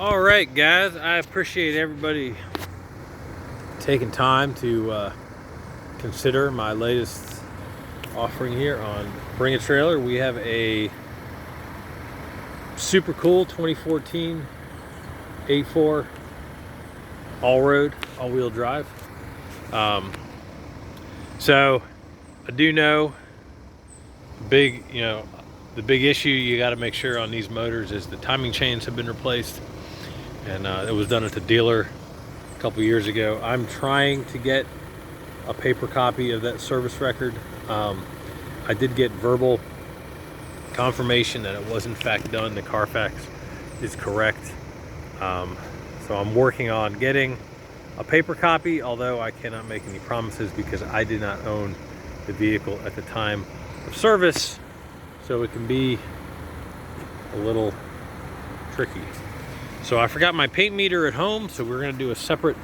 All right, guys, I appreciate everybody taking time to consider my latest offering here on Bring a Trailer. We have a super cool 2014 8.4 Allroad all-wheel drive. So I do know the big issue you got to make sure on these motors is the timing chains have been replaced, and it was done at the dealer a couple years ago. I'm trying to get a paper copy of that service record. I did get verbal confirmation that it was in fact done. The Carfax is correct. So I'm working on getting a paper copy, although I cannot make any promises because I did not own the vehicle at the time of service, so it can be a little tricky. So I forgot my paint meter at home, so we're going to do a separate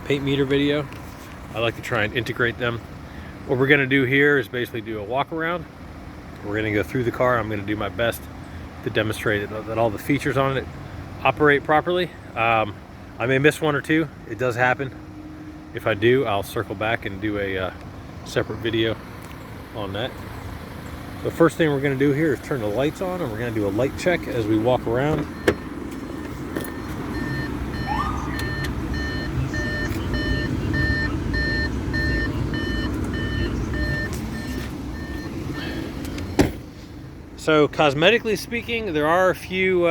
paint meter video. I like to try and integrate them. What we're going to do here is basically do a walk around. We're going to go through the car. I'm going to do my best to demonstrate that all the features on it operate properly. I may miss one or two. It does happen. If I do, I'll circle back and do a separate video on that. The first thing we're going to do here is turn the lights on, and we're going to do a light check as we walk around. So cosmetically speaking, there are a few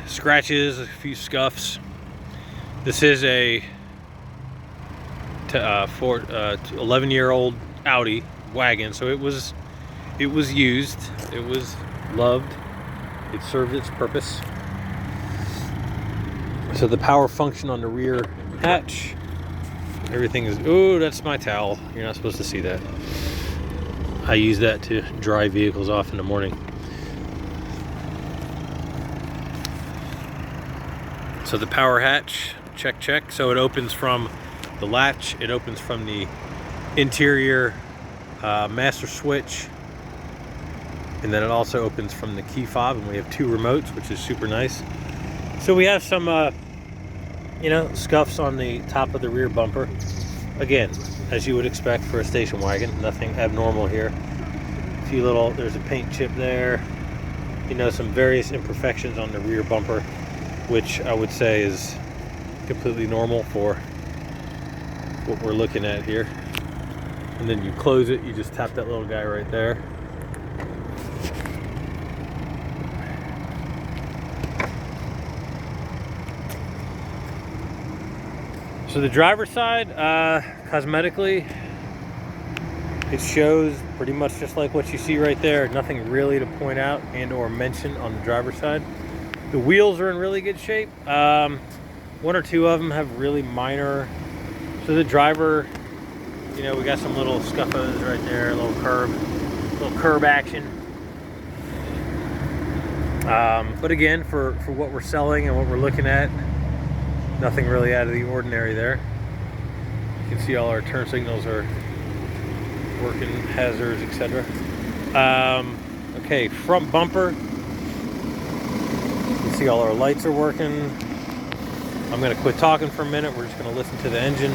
scratches, a few scuffs. This is a 11-year-old Audi wagon, so it was used, it was loved, it served its purpose. So the power function on the rear hatch, everything is, oh, that's my towel, you're not supposed to see that. I use that to dry vehicles off in the morning. So the power hatch, check. So it opens from the latch, it opens from the interior master switch, and then it also opens from the key fob, and we have two remotes, which is super nice. So we have some scuffs on the top of the rear bumper. Again, as you would expect for a station wagon, nothing abnormal here. There's a paint chip there, some various imperfections on the rear bumper, which I would say is completely normal for what we're looking at here. And then you close it, you just tap that little guy right there. So the driver's side, cosmetically, it shows pretty much just like what you see right there. Nothing really to point out and or mention on the driver's side. The wheels are in really good shape. One or two of them have really minor. So the driver, we got some little scuffos right there, a little curb action. But again, for what we're selling and what we're looking at, nothing really out of the ordinary there. You can see all our turn signals are working, hazards, etc. Okay, front bumper. You can see all our lights are working. I'm going to quit talking for a minute. We're just going to listen to the engine.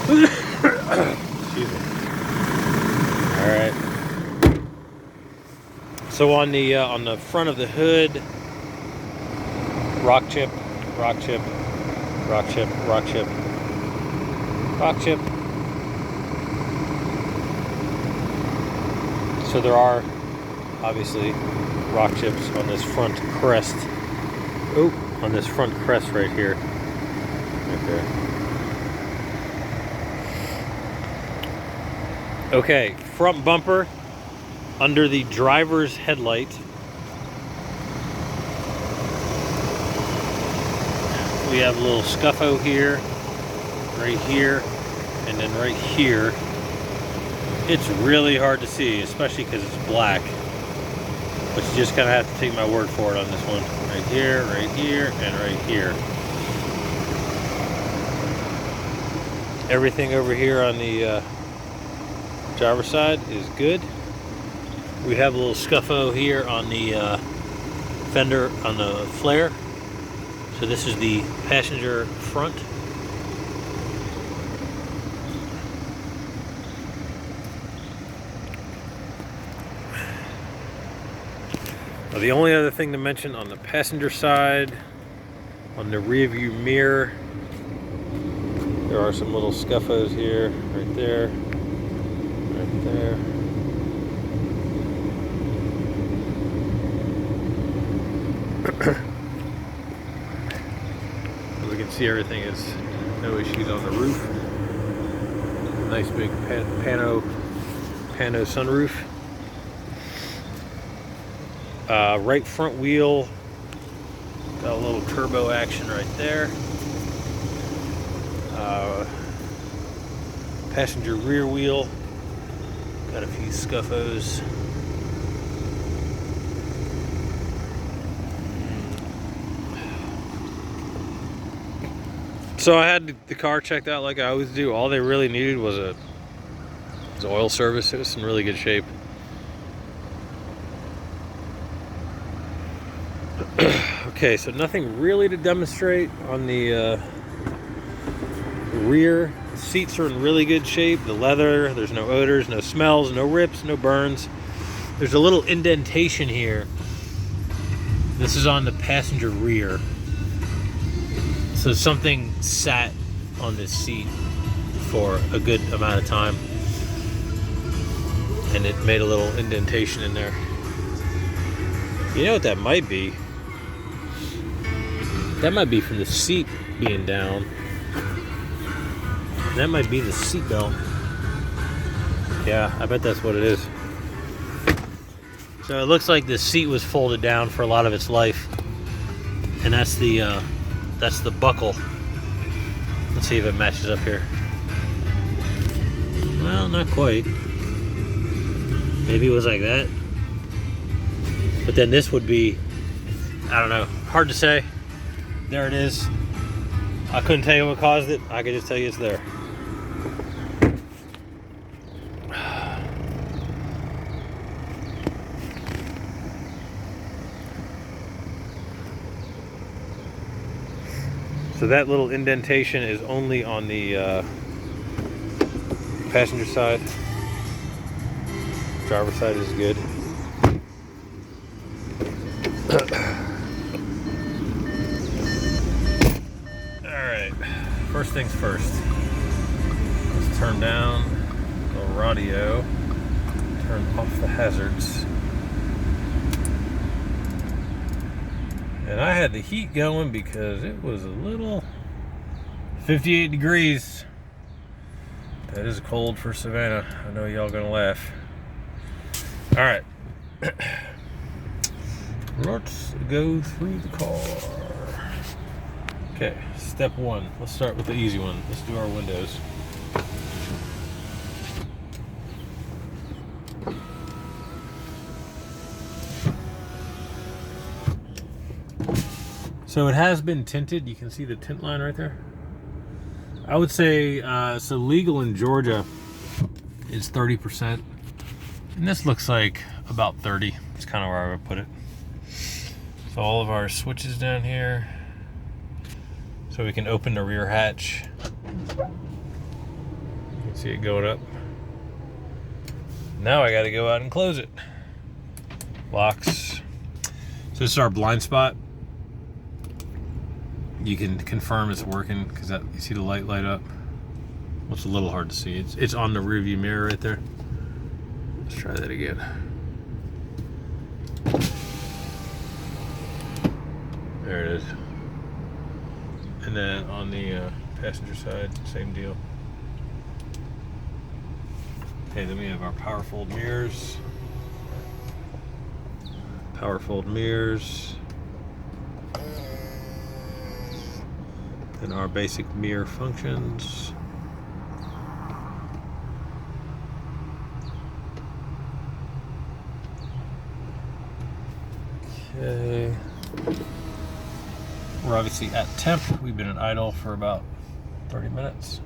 Excuse me. All right. So on the front of the hood, rock chip, rock chip, rock chip, rock chip, rock chip, So there are obviously rock chips on this front crest. Oh, on this front crest right here. Right there. Okay, front bumper under the driver's headlight. We have a little scuffo here, right here, and then right here. It's really hard to see, especially because it's black. But you just kind of have to take my word for it on this one. Right here, and right here. Everything over here on the driver's side is good. We have a little scuffo here on the fender, on the flare. So this is the passenger front. Now, the only other thing to mention on the passenger side, on the rear view mirror, there are some little scuffos here, right there, right there. As you can see, everything is no issues on the roof. Nice big pano sunroof. Right front wheel, got a little turbo action right there. Passenger rear wheel, got a few scuffos. So I had the car checked out like I always do. All they really needed was an oil service. It was in really good shape. Okay, so nothing really to demonstrate on the rear. The seats are in really good shape. The leather, there's no odors, no smells, no rips, no burns. There's a little indentation here. This is on the passenger rear. So something sat on this seat for a good amount of time, and it made a little indentation in there. You know what that might be? That might be from the seat being down. That might be the seat belt. Yeah, I bet that's what it is. So it looks like the seat was folded down for a lot of its life, and that's the buckle. Let's see if it matches up here. Well, not quite. Maybe it was like that. But then this would be, I don't know, hard to say. There it is. I couldn't tell you what caused it. I could just tell you it's there. So that little indentation is only on the passenger side. Driver's side is good. Alright, first things first. Let's turn down the radio, turn off the hazards. And I had the heat going because it was a little 58 degrees. That is cold for Savannah. I know y'all gonna laugh. All right. Let's go through the car. Okay, step one. Let's start with the easy one. Let's do our windows. So it has been tinted. You can see the tint line right there. I would say, so legal in Georgia is 30%. And this looks like about 30. That's kind of where I would put it. So all of our switches down here. So we can open the rear hatch. You can see it going up. Now I got to go out and close it. Locks. So this is our blind spot. You can confirm it's working because you see the light up. Well, it's a little hard to see. It's on the rear view mirror right there. Let's try that again. There it is. And then on the passenger side, same deal. Okay, then we have our power fold mirrors. Power fold mirrors. And our basic mirror functions. Okay. We're obviously at temp. We've been in idle for about 30 minutes.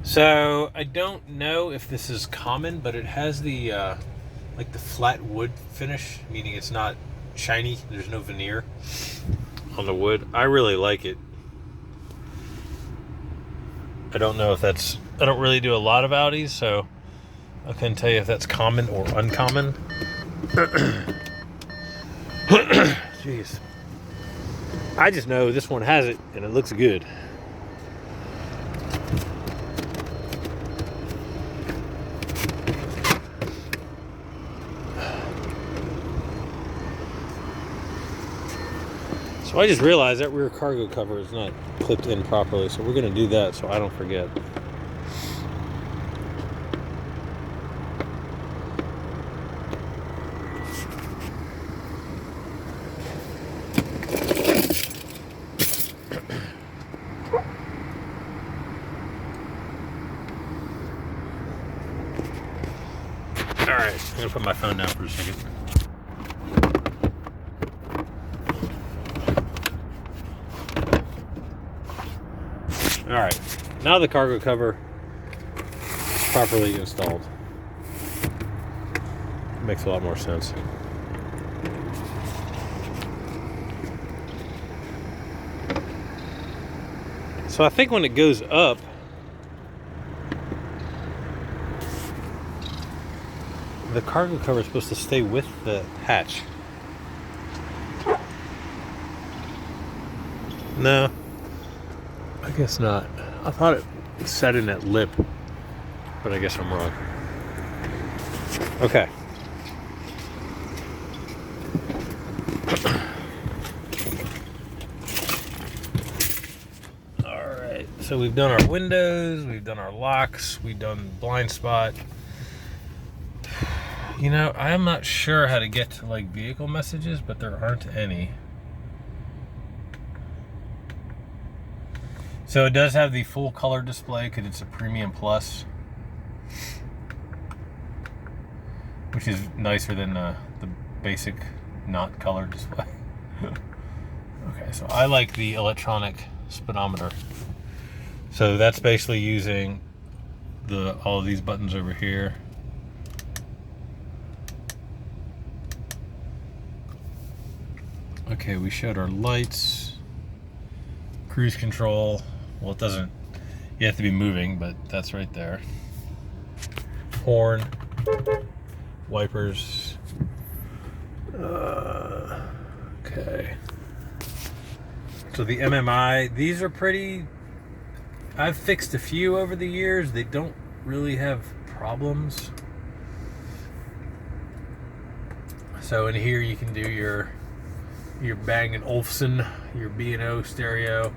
So I don't know if this is common, but it has the like the flat wood finish, meaning it's not shiny. There's no veneer on the wood. I really like it. I don't know if that's, I don't really do a lot of Audis, so I couldn't tell you if that's common or uncommon. Jeez. I just know this one has it and it looks good. So I just realized that rear cargo cover is not clipped in properly, so we're going to do that so I don't forget. Alright, I'm going to put my phone down for a second. Alright, now the cargo cover is properly installed. Makes a lot more sense. So I think when it goes up, the cargo cover is supposed to stay with the hatch. No, I guess not. I thought it sat in that lip, but I guess I'm wrong. Okay. Alright, so we've done our windows, we've done our locks, we've done blind spot. You know, I'm not sure how to get to like vehicle messages, but there aren't any. So it does have the full color display because it's a Premium Plus, which is nicer than the basic not color display. Okay, so I like the electronic speedometer. So that's basically using all of these buttons over here. Okay, we showed our lights, cruise control. Well, it doesn't, you have to be moving, but that's right there. Horn, wipers. Okay. So the MMI, these are pretty, I've fixed a few over the years. They don't really have problems. So in here you can do your Bang & Olufsen, your B&O stereo.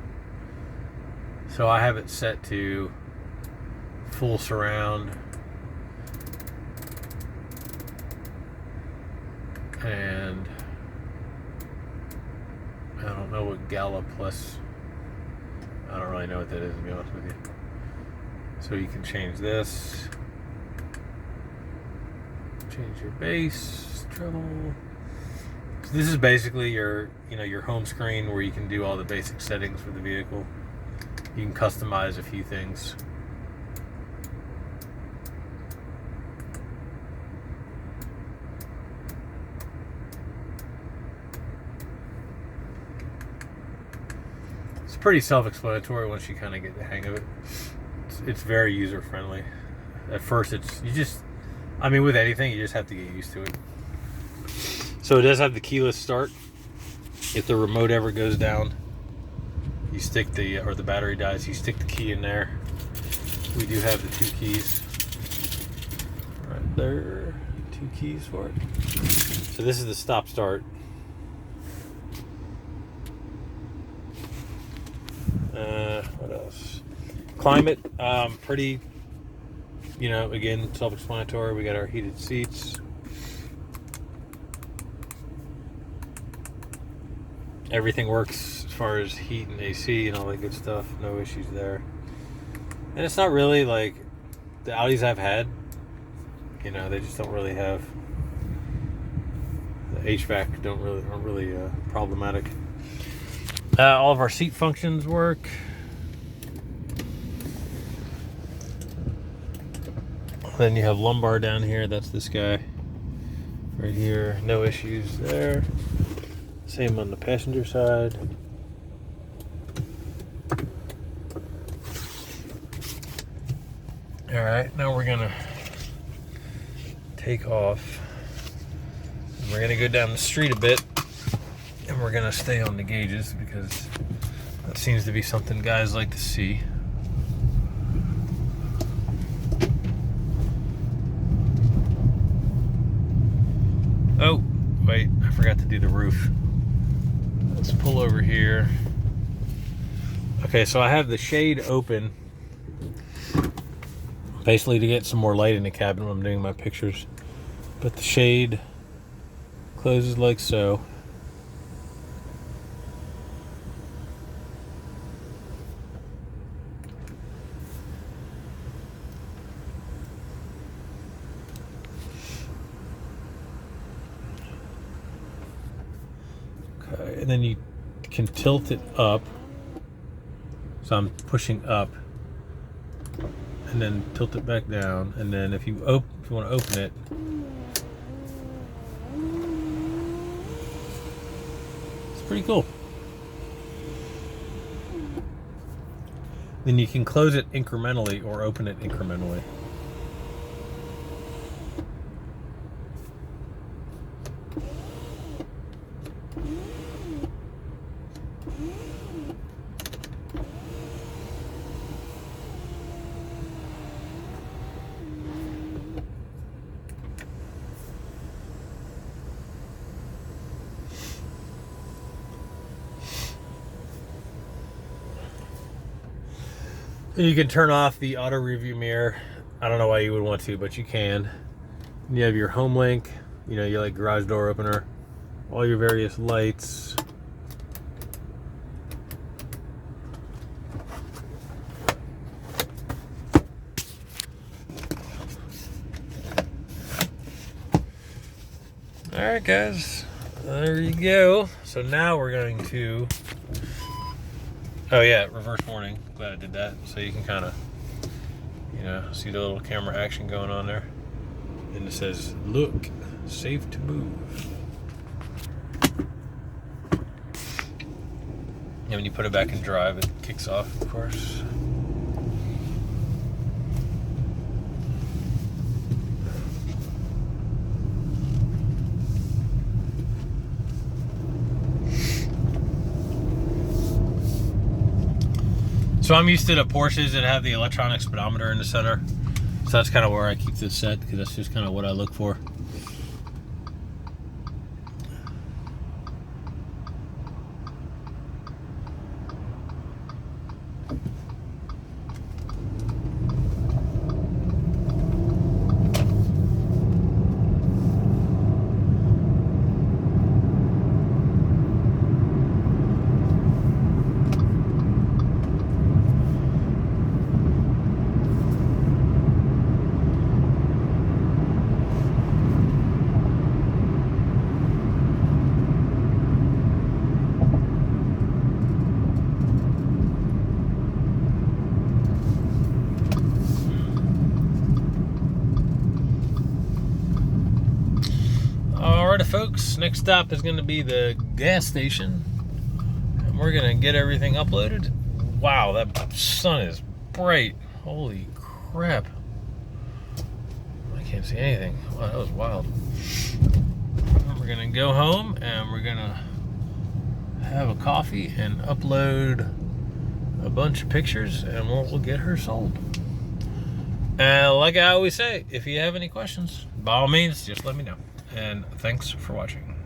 So I have it set to full surround. And I don't know what Gala Plus, I don't really know what that is, to be honest with you. So you can change this. Change your bass, treble. So this is basically your home screen where you can do all the basic settings for the vehicle. You can customize a few things. It's pretty self-explanatory once you kind of get the hang of it. It's very user-friendly. At first, with anything, you just have to get used to it. So it does have the keyless start if the remote ever goes down. you stick the, or the battery dies, you stick the key in there. We do have the 2 keys right there, 2 keys for it. So this is the stop start. What else? Climate, pretty, you know, again, self-explanatory. We got our heated seats. Everything works as far as heat and AC and all that good stuff. No issues there. And it's not really like the Audis I've had, you know, they just don't really have, the HVAC aren't really problematic. All of our seat functions work. Then you have lumbar down here. That's this guy right here. No issues there. Same on the passenger side. All right, now we're gonna take off. We're gonna go down the street a bit, and we're gonna stay on the gauges because that seems to be something guys like to see. Oh, wait, I forgot to do the roof. Let's pull over here. Okay, so I have the shade open, basically to get some more light in the cabin when I'm doing my pictures. But the shade closes like so. Okay, and then you can tilt it up. So I'm pushing up, and then tilt it back down. And then if you want to open it, it's pretty cool. Then you can close it incrementally or open it incrementally. And you can turn off the auto review mirror. I don't know why you would want to, but you can. And you have your home link, you know, your like garage door opener, all your various lights. All right, guys, there you go. So now we're going to, oh yeah, reverse warning. Glad I did that. So you can kind of, you know, see the little camera action going on there. And it says, look, safe to move. And when you put it back in drive, it kicks off, of course. So I'm used to the Porsches that have the electronic speedometer in the center. So that's kind of where I keep this set, because that's just kind of what I look for. Alright folks, next stop is going to be the gas station, and we're going to get everything uploaded. Wow, that sun is bright. Holy crap. I can't see anything. Wow, that was wild. We're going to go home and we're going to have a coffee and upload a bunch of pictures, and we'll get her sold. And like I always say, if you have any questions, by all means, just let me know. And thanks for watching.